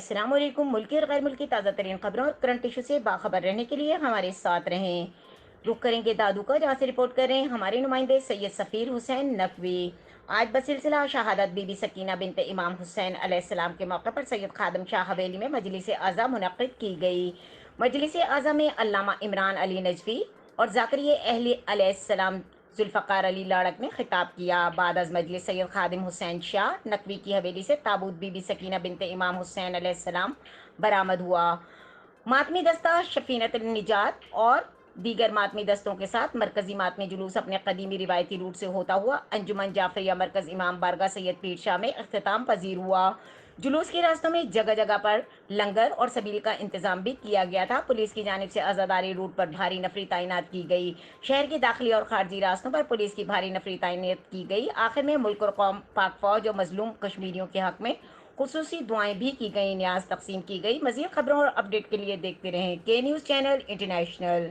السلام علیکم۔ ملکی اور غیر ملکی تازہ ترین خبروں اور کرنٹ ایشو سے باخبر رہنے کے لیے ہمارے ساتھ رہیں۔ رخ کریں گے دادو کا، جہاں سے رپورٹ کر رہے ہیں ہمارے نمائندے سید سفیر حسین نقوی۔ آج بسلسلہ شہادت بی بی سکینہ بنت امام حسین علیہ السلام کے موقع پر سید خادم شاہ حویلی میں مجلس اعظم منعقد کی گئی۔ مجلس اعظم میں علامہ عمران علی نجفی اور زاکریا اہلی علیہ السلام ذوالفقار علی لاڑک نے خطاب کیا۔ بعد از مجلس سید خادم حسین شاہ نقوی کی حویلی سے تابوت بی بی سکینہ بنت امام حسین علیہ السلام برآمد ہوا۔ ماتمی دستہ سفینۃ النجات اور دیگر ماتمی دستوں کے ساتھ مرکزی ماتمی جلوس اپنے قدیمی روایتی روٹ سے ہوتا ہوا انجمن جعفریہ مرکز امام بارگاہ سید پیر شاہ میں اختتام پذیر ہوا۔ جلوس کے راستوں میں جگہ جگہ پر لنگر اور سبیل کا انتظام بھی کیا گیا تھا۔ پولیس کی جانب سے عزاداری روٹ پر بھاری نفری تعینات کی گئی۔ شہر کے داخلی اور خارجی راستوں پر پولیس کی بھاری نفری تعینات کی گئی۔ آخر میں ملک اور قوم پاک فوج اور مظلوم کشمیریوں کے حق میں خصوصی دعائیں بھی کی گئیں، نیاز تقسیم کی گئی۔ مزید خبروں اور اپڈیٹ کے لیے دیکھتے رہیں کے نیوز چینل انٹرنیشنل۔